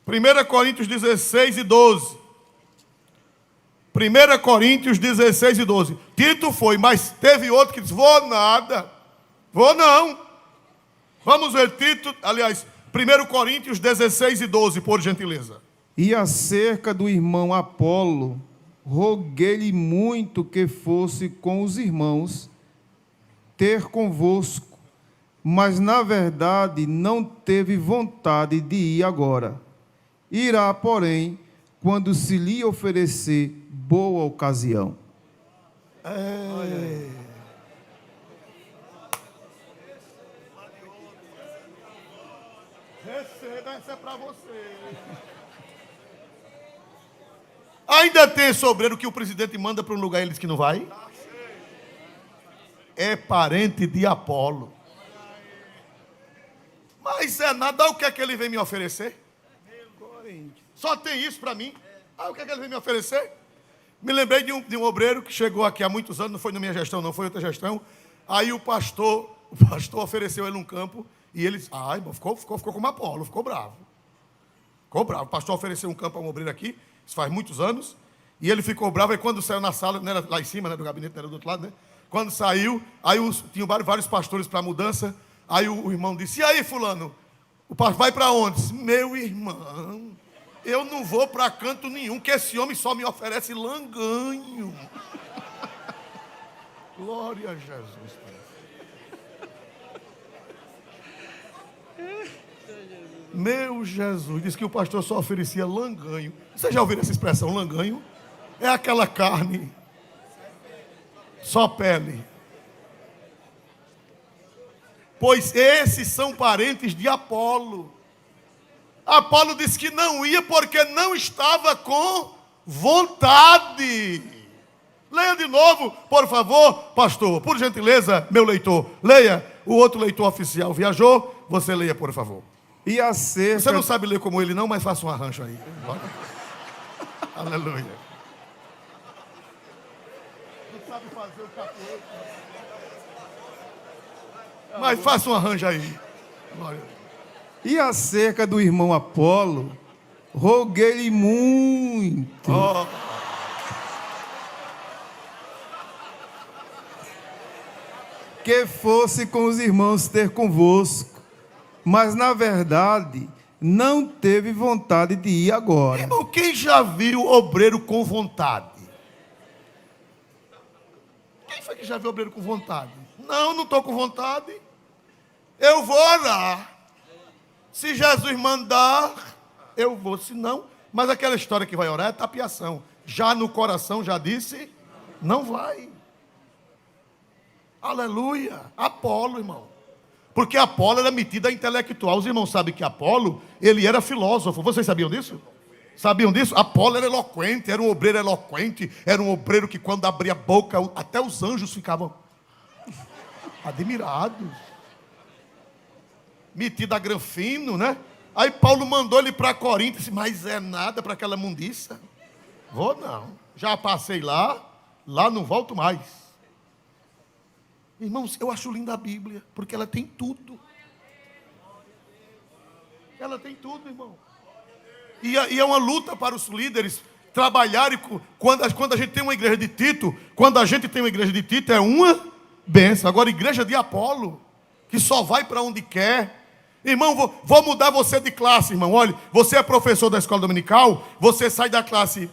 1 Coríntios 16 e 12. 1 Coríntios 16 e 12. Tito foi, mas teve outro que disse, vou nada. Vou não. Vamos ver Tito, aliás, 1 Coríntios 16 e 12, por gentileza. E acerca do irmão Apolo, roguei-lhe muito que fosse com os irmãos ter convosco, mas na verdade não teve vontade de ir agora. Irá, porém, quando se lhe oferecer boa ocasião. Receba, essa é para você. Ainda tem esse obreiro que o presidente manda para um lugar e ele diz que não vai? É parente de Apolo. Mas é nada, o que é que ele vem me oferecer? Só tem isso para mim. O que é que ele vem me oferecer? Me lembrei de um obreiro que chegou aqui há muitos anos, não foi na minha gestão, não, foi outra gestão. Aí o pastor ofereceu ele um campo e ele ficou como Apolo, ficou bravo. Ficou bravo. O pastor ofereceu um campo a um obreiro aqui, isso faz muitos anos, e ele ficou bravo. E quando saiu na sala, não era lá em cima, né, do gabinete, não era do outro lado, né? Quando saiu, aí tinham vários pastores para a mudança. Aí o irmão disse, e aí fulano, o pastor vai para onde? Disse, meu irmão, eu não vou para canto nenhum, que esse homem só me oferece langanho. Glória a Jesus. Meu Jesus, disse que o pastor só oferecia langanho. Você já ouviu essa expressão, langanho? É aquela carne, só pele. Pois esses são parentes de Apolo. Apolo disse que não ia porque não estava com vontade. Leia de novo, por favor, pastor. Por gentileza, meu leitor. Leia. O outro leitor oficial viajou. Você leia, por favor. E acerca... Você não sabe ler como ele não, mas faça um arranjo aí. Aleluia. Não sabe fazer o capoeira. Mas faça um arranjo aí. Glória. E acerca do irmão Apolo, roguei-lhe muito. Que fosse com os irmãos ter convosco, mas na verdade não teve vontade de ir agora. Irmão, quem já viu obreiro com vontade? Quem foi que já viu obreiro com vontade? Não estou com vontade. Eu vou orar. Se Jesus mandar, eu vou. Se não, mas aquela história que vai orar é tapiação. Já no coração já disse, não vai. Aleluia. Apolo, irmão. Porque Apolo era metido a intelectual. Os irmãos sabem que Apolo, ele era filósofo. Vocês sabiam disso? Sabiam disso? Apolo era eloquente, era um obreiro eloquente. Era um obreiro que quando abria a boca, até os anjos ficavam admirados. Metido a granfino, né? Aí Paulo mandou ele para Corinto. Disse, mas é nada para aquela mundiça. Vou não. Já passei lá não volto mais. Irmãos, eu acho linda a Bíblia, porque ela tem tudo. Ela tem tudo, irmão. E é uma luta para os líderes trabalharem. Quando a gente tem uma igreja de Tito, é uma bênção. Agora, igreja de Apolo, que só vai para onde quer. Irmão, vou mudar você de classe, irmão. Olha, você é professor da escola dominical, você sai da classe,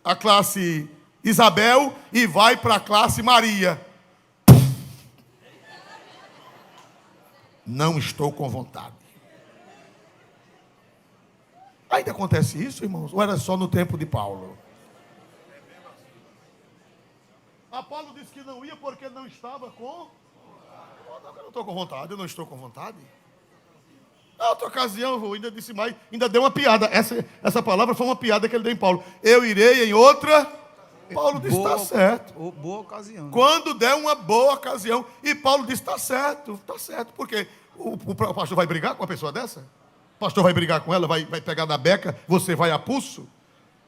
a classe Isabel, e vai para a classe Maria. Não estou com vontade. Ainda acontece isso, irmãos? Ou era só no tempo de Paulo? Apolo disse que não ia porque não estava com... Eu não estou com vontade, eu não estou com vontade. Na outra ocasião, eu ainda disse mais, ainda deu uma piada. Essa palavra foi uma piada que ele deu em Paulo. Eu irei em outra... Paulo disse, está certo. Boa ocasião. Quando der uma boa ocasião. E Paulo disse, está certo. Por quê? O pastor vai brigar com uma pessoa dessa? O pastor vai brigar com ela, vai pegar na beca, você vai a pulso,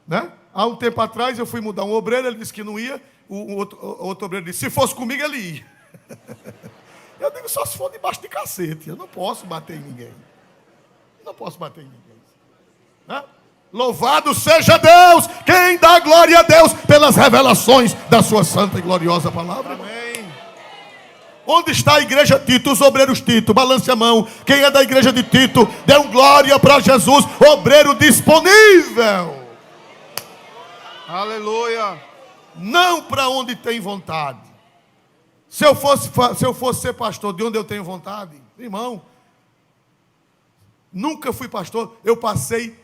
né? Há um tempo atrás eu fui mudar um obreiro, ele disse que não ia, o outro obreiro disse, se fosse comigo ele ia. Eu digo, só se for debaixo de cacete, eu não posso bater em ninguém. Não posso bater em ninguém. Né? Louvado seja Deus, quem dá glória a Deus pelas revelações da sua santa e gloriosa palavra. Amém. Onde está a igreja Tito, os obreiros Tito? Balance a mão. Quem é da igreja de Tito, dê um glória para Jesus, obreiro disponível. Aleluia. Não para onde tem vontade. Se eu fosse ser pastor de onde eu tenho vontade, irmão, nunca fui pastor. Eu passei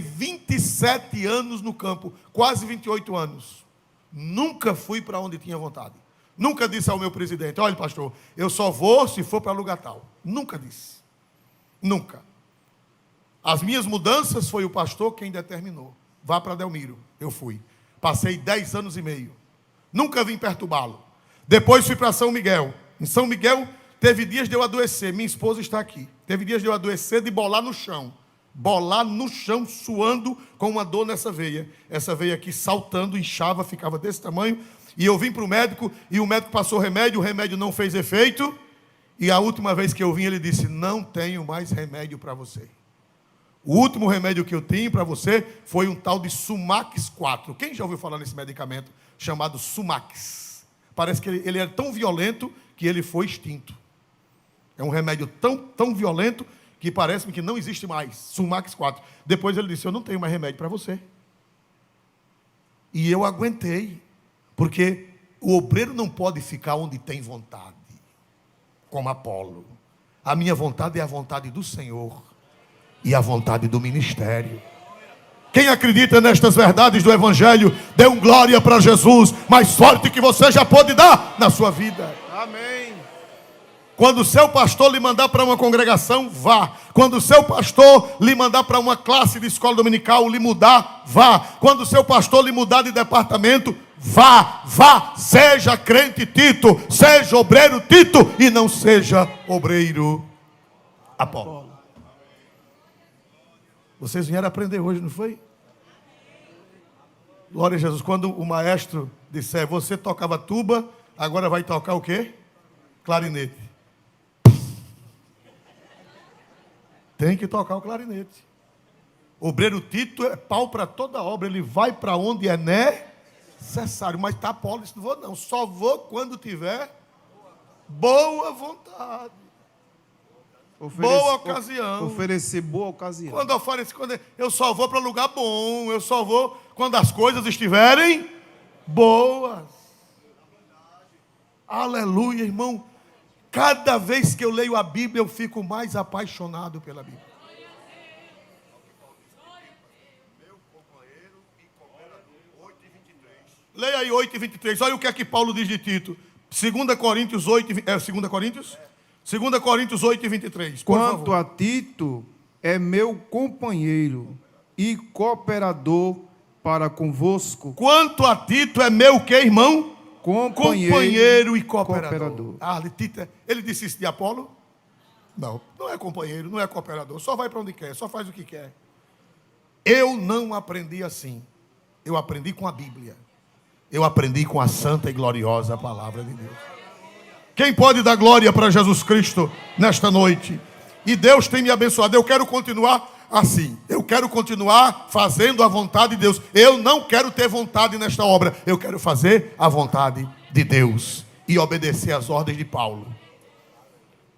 27 anos no campo, quase 28 anos. Nunca fui para onde tinha vontade. Nunca disse ao meu presidente, olha pastor, eu só vou se for para lugar tal. Nunca disse. Nunca. As minhas mudanças foi o pastor quem determinou. Vá para Delmiro. Eu fui. Passei 10 anos e meio. Nunca vim perturbá-lo. Depois fui para São Miguel. Em São Miguel, teve dias de eu adoecer. Minha esposa está aqui. Teve dias de eu adoecer de bolar no chão. Bolar no chão, suando, com uma dor nessa veia. Essa veia aqui saltando, inchava, ficava desse tamanho. E eu vim para o médico, e o médico passou remédio, o remédio não fez efeito. E a última vez que eu vim, ele disse, não tenho mais remédio para você. O último remédio que eu tenho para você foi um tal de Sumax 4. Quem já ouviu falar nesse medicamento chamado Sumax? Parece que ele é tão violento que ele foi extinto. É um remédio tão violento que parece-me que não existe mais. Sumax 4. Depois ele disse, eu não tenho mais remédio para você. E eu aguentei. Porque o obreiro não pode ficar onde tem vontade. Como Apolo. A minha vontade é a vontade do Senhor. E a vontade do ministério. Quem acredita nestas verdades do Evangelho, dê um glória para Jesus, mais forte que você já pode dar na sua vida. Amém. Quando o seu pastor lhe mandar para uma congregação, vá. Quando o seu pastor lhe mandar para uma classe de escola dominical, lhe mudar, vá. Quando o seu pastor lhe mudar de departamento, vá. Seja crente Tito, seja obreiro Tito e não seja obreiro Apolo. Vocês vieram aprender hoje, não foi? Glória a Jesus. Quando o maestro disser, você tocava tuba, agora vai tocar o quê? Clarinete. Tem que tocar o clarinete. Obreiro Tito é pau para toda obra. Ele vai para onde é necessário. Mas tá, Paulo, não vou não. Só vou quando tiver boa vontade. Boa ocasião. Oferecer boa ocasião. Quando eu só vou para lugar bom. Eu só vou quando as coisas estiverem boas. Aleluia, irmão. Cada vez que eu leio a Bíblia, eu fico mais apaixonado pela Bíblia. Leia aí 8:23. Olha o que é que Paulo diz de Tito. 2 Coríntios 8, 2 Coríntios? 2 Coríntios 8:23. Quanto a Tito, é meu companheiro e cooperador para convosco. Quanto a Tito, é meu o que, irmão? Companheiro e cooperador. Tito, ele disse isso de Apolo? Não é companheiro, não é cooperador. Só vai para onde quer, só faz o que quer. Eu não aprendi assim. Eu aprendi com a Bíblia. Eu aprendi com a santa e gloriosa palavra de Deus. Quem pode dar glória para Jesus Cristo nesta noite? E Deus tem me abençoado. Eu quero continuar assim. Eu quero continuar fazendo a vontade de Deus. Eu não quero ter vontade nesta obra. Eu quero fazer a vontade de Deus e obedecer às ordens de Paulo.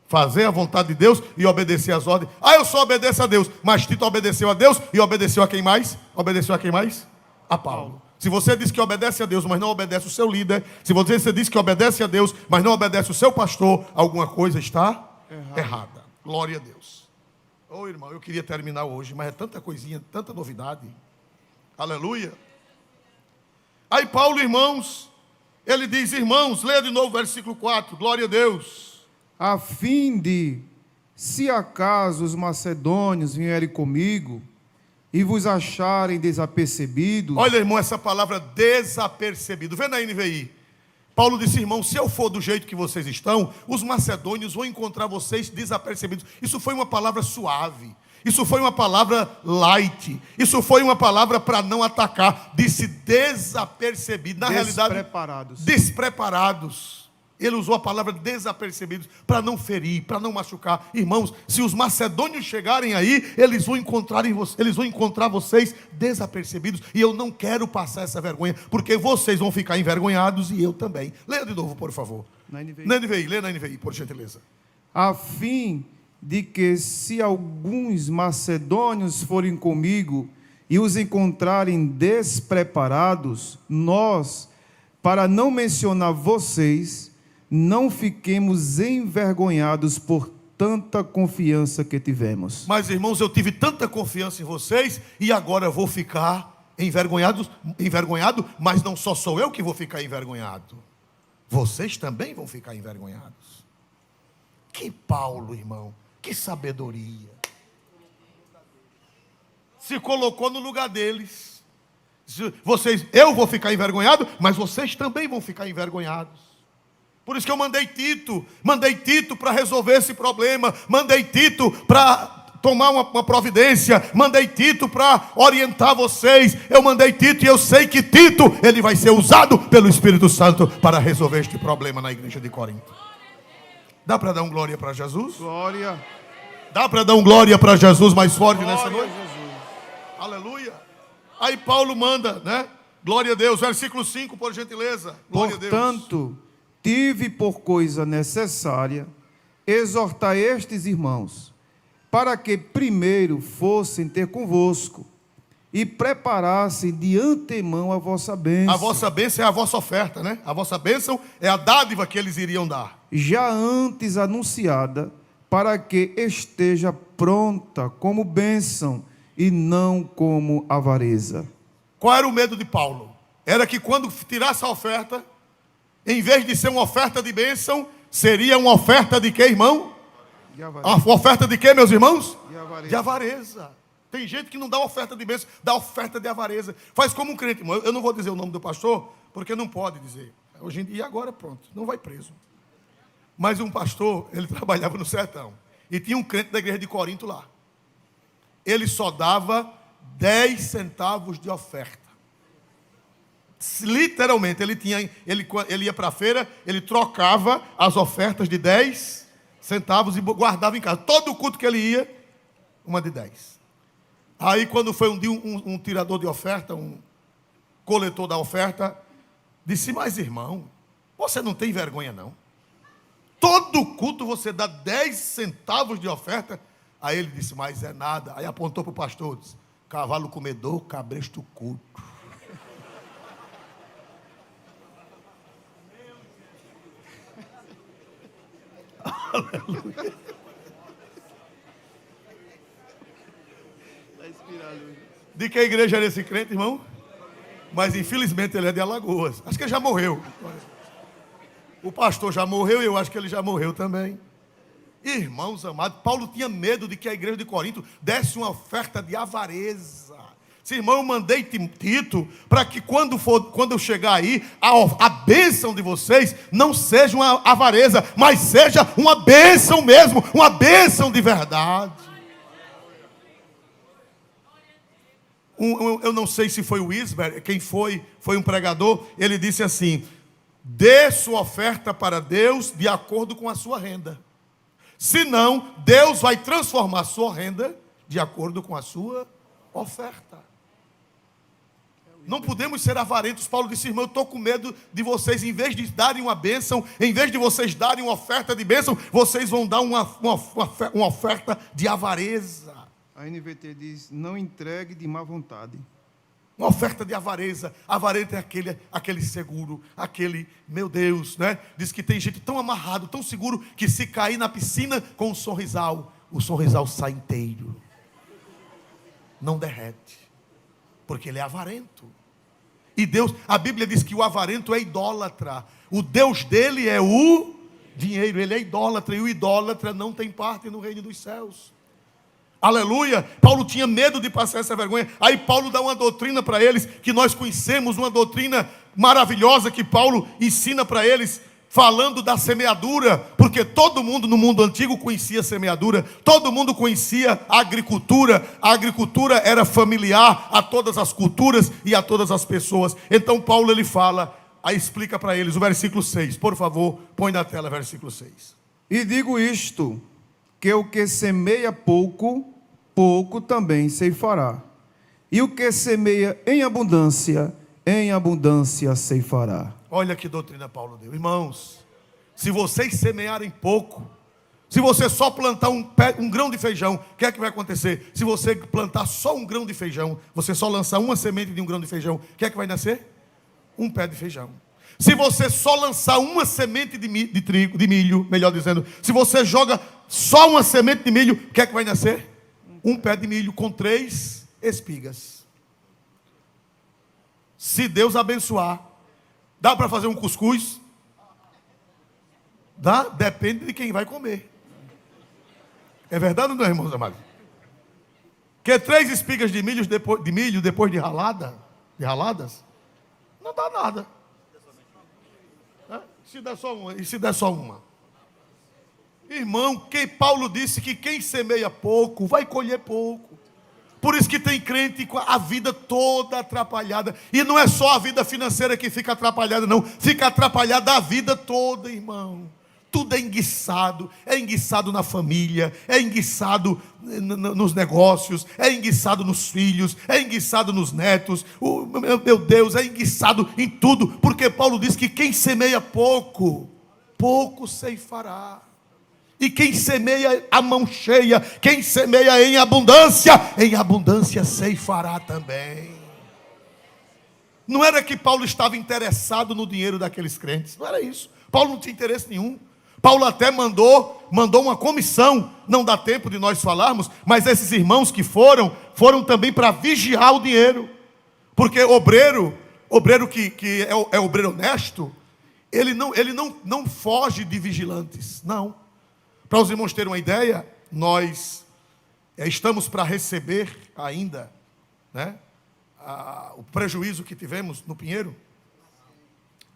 Fazer a vontade de Deus e obedecer às ordens. Eu só obedeço a Deus. Mas Tito obedeceu a Deus e obedeceu a quem mais? Obedeceu a quem mais? A Paulo. Se você diz que obedece a Deus, mas não obedece o seu líder, se você diz que obedece a Deus, mas não obedece o seu pastor, alguma coisa está errada. Glória a Deus. Irmão, eu queria terminar hoje, mas é tanta coisinha, tanta novidade. Aleluia. Aí Paulo, irmãos, ele diz, irmãos, leia de novo o versículo 4, glória a Deus. A fim de, se acaso os macedônios vierem comigo e vos acharem desapercebidos. Olha, irmão, essa palavra desapercebido. Vê na NVI. Paulo disse: irmão, se eu for do jeito que vocês estão, os macedônios vão encontrar vocês desapercebidos. Isso foi uma palavra suave. Isso foi uma palavra light. Isso foi uma palavra para não atacar. Disse desapercebido. Na realidade, despreparados. Ele usou a palavra desapercebidos para não ferir, para não machucar. Irmãos, se os macedônios chegarem aí, eles vão encontrar vocês desapercebidos. E eu não quero passar essa vergonha, porque vocês vão ficar envergonhados e eu também. Leia de novo, por favor. Na NVI, lê na NVI, por gentileza. A fim de que, se alguns macedônios forem comigo e os encontrarem despreparados, nós, para não mencionar vocês, não fiquemos envergonhados por tanta confiança que tivemos. Mas, irmãos, eu tive tanta confiança em vocês e agora vou ficar envergonhado, mas não só sou eu que vou ficar envergonhado. Vocês também vão ficar envergonhados. Que Paulo, irmão, que sabedoria. Se colocou no lugar deles. Eu vou ficar envergonhado, mas vocês também vão ficar envergonhados. Por isso que eu mandei Tito para resolver esse problema, mandei Tito para tomar uma providência, mandei Tito para orientar vocês, eu mandei Tito e eu sei que Tito, ele vai ser usado pelo Espírito Santo para resolver este problema na igreja de Corinto. Dá para dar um glória para Jesus? Glória. Dá para dar um glória para Jesus mais forte Glória nessa noite? Jesus. Aleluia. Aí Paulo manda, né? Glória a Deus. Versículo 5, por gentileza. Glória Portanto, a Deus. Tive por coisa necessária exortar estes irmãos, para que primeiro fossem ter convosco e preparassem de antemão a vossa bênção. A vossa bênção é a vossa oferta, né? A vossa bênção é a dádiva que eles iriam dar. Já antes anunciada, para que esteja pronta como bênção e não como avareza. Qual era o medo de Paulo? Era que quando tirasse a oferta, em vez de ser uma oferta de bênção, seria uma oferta de quê, irmão? De avareza. Uma oferta de quê, meus irmãos? De avareza. De avareza. Tem gente que não dá oferta de bênção, dá oferta de avareza. Faz como um crente, irmão. Eu não vou dizer o nome do pastor, porque não pode dizer. Hoje em dia, agora pronto, não vai preso. Mas um pastor, ele trabalhava no sertão. E tinha um crente da igreja de Corinto lá. Ele só dava 10 centavos de oferta. Literalmente, ele ia para a feira, ele trocava as ofertas de 10 centavos e guardava em casa. Todo culto que ele ia, uma de 10. Aí, quando foi um dia, um tirador de oferta, um coletor da oferta, disse: mas irmão, você não tem vergonha não? Todo culto você dá 10 centavos de oferta. Aí ele disse: mas é nada. Aí apontou para o pastor, disse: cavalo comedor, cabresto culto. Aleluia. De que igreja era esse crente, irmão? Mas infelizmente ele é de Alagoas. Acho que ele já morreu. O pastor já morreu e eu acho que ele já morreu também. Irmãos amados, Paulo tinha medo de que a igreja de Corinto desse uma oferta de avareza. Irmão, eu mandei Tito para que quando eu chegar aí, a bênção de vocês não seja uma avareza, mas seja uma bênção mesmo, uma bênção de verdade. Eu não sei se foi o Isber, quem foi um pregador, ele disse assim: dê sua oferta para Deus de acordo com a sua renda. Senão, Deus vai transformar a sua renda de acordo com a sua oferta. Não podemos ser avarentos. Paulo disse: irmão, eu estou com medo de vocês, em vez de darem uma bênção, em vez de vocês darem uma oferta de bênção, vocês vão dar uma oferta de avareza. A NVT diz: não entregue de má vontade. Uma oferta de avareza. Avareza é aquele seguro, aquele, meu Deus, né? Diz que tem gente tão amarrado, tão seguro, que se cair na piscina com um sorrisal, o sorrisal sai inteiro. Não derrete. Porque ele é avarento. E Deus, a Bíblia diz que o avarento é idólatra. O Deus dele é o dinheiro. Ele é idólatra. E o idólatra não tem parte no reino dos céus. Aleluia. Paulo tinha medo de passar essa vergonha. Aí Paulo dá uma doutrina para eles, que nós conhecemos, uma doutrina maravilhosa que Paulo ensina para eles, falando da semeadura, porque todo mundo no mundo antigo conhecia a semeadura, todo mundo conhecia a agricultura era familiar a todas as culturas e a todas as pessoas. Então Paulo ele fala, aí explica para eles o versículo 6, por favor, põe na tela o versículo 6. E digo isto, que o que semeia pouco, pouco também ceifará. E o que semeia em abundância ceifará. Olha que doutrina Paulo deu. Irmãos, se vocês semearem pouco, se você só plantar um grão de feijão, o que é que vai acontecer? Se você plantar só um grão de feijão, você só lançar uma semente de um grão de feijão, o que é que vai nascer? Um pé de feijão. Se você só lançar uma semente de trigo, de milho, melhor dizendo, se você joga só uma semente de milho, o que é que vai nascer? Um pé de milho com 3 espigas. Se Deus abençoar, dá para fazer um cuscuz? Dá? Depende de quem vai comer. É verdade ou não, irmãos amados? Que 3 espigas de milho depois de raladas, não dá nada. Se der só uma, e se der só uma? Irmão, Paulo disse que quem semeia pouco, vai colher pouco. Por isso que tem crente com a vida toda atrapalhada. E não é só a vida financeira que fica atrapalhada, não. Fica atrapalhada a vida toda, irmão. Tudo é enguiçado na família, é enguiçado nos negócios, é enguiçado nos filhos, é enguiçado nos netos, meu Deus, é enguiçado em tudo, porque Paulo diz que quem semeia pouco, pouco ceifará. E quem semeia a mão cheia, quem semeia em abundância ceifará também. Não era que Paulo estava interessado no dinheiro daqueles crentes, não era isso. Paulo não tinha interesse nenhum. Paulo até mandou uma comissão, não dá tempo de nós falarmos, mas esses irmãos que foram também para vigiar o dinheiro. Porque obreiro que é obreiro honesto, ele não foge de vigilantes, não. Para os irmãos terem uma ideia, nós estamos para receber ainda, né, o prejuízo que tivemos no Pinheiro.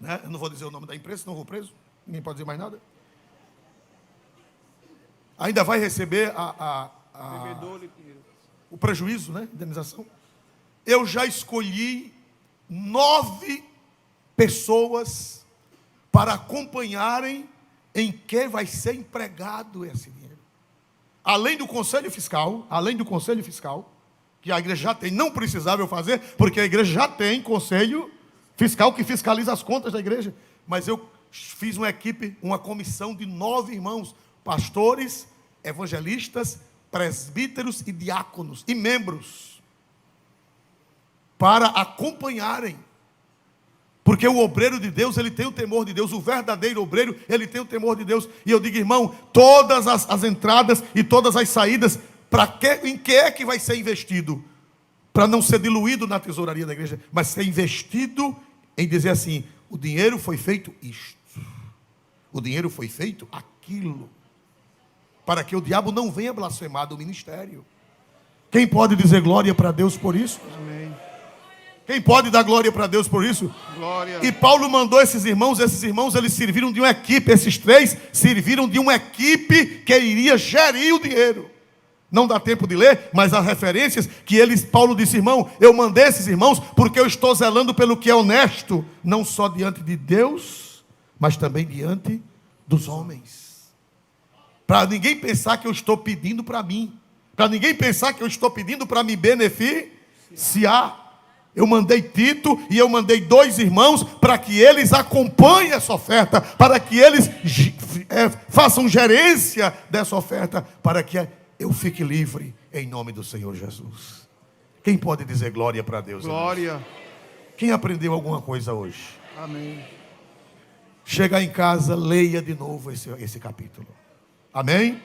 Né? Eu não vou dizer o nome da empresa, senão eu vou preso. Ninguém pode dizer mais nada. Ainda vai receber o prejuízo, né? Indenização. Eu já escolhi 9 pessoas para acompanharem em que vai ser empregado esse dinheiro. Além do conselho fiscal, que a igreja já tem, não precisava eu fazer, porque a igreja já tem conselho fiscal que fiscaliza as contas da igreja. Mas eu fiz uma comissão de 9 irmãos, pastores, evangelistas, presbíteros e diáconos e membros, para acompanharem. Porque o obreiro de Deus, ele tem o temor de Deus. O verdadeiro obreiro, ele tem o temor de Deus. E eu digo, irmão, todas as entradas e todas as saídas, em que é que vai ser investido? Para não ser diluído na tesouraria da igreja, mas ser investido em dizer assim, o dinheiro foi feito isto, o dinheiro foi feito aquilo, para que o diabo não venha blasfemar do ministério. Quem pode dizer glória para Deus por isso? Amém. Quem pode dar glória para Deus por isso? Glória. E Paulo mandou esses irmãos eles serviram de uma equipe, esses 3 serviram de uma equipe que iria gerir o dinheiro. Não dá tempo de ler, mas as referências que Paulo disse, irmão, eu mandei esses irmãos porque eu estou zelando pelo que é honesto, não só diante de Deus, mas também diante dos homens. Para ninguém pensar que eu estou pedindo para mim, para ninguém pensar que eu estou pedindo para me beneficiar. Eu mandei Tito e eu mandei 2 irmãos para que eles acompanhem essa oferta, para que eles façam gerência dessa oferta, para que eu fique livre em nome do Senhor Jesus. Quem pode dizer glória para Deus? Glória. Irmãos? Quem aprendeu alguma coisa hoje? Amém. Chegar em casa, leia de novo esse capítulo. Amém?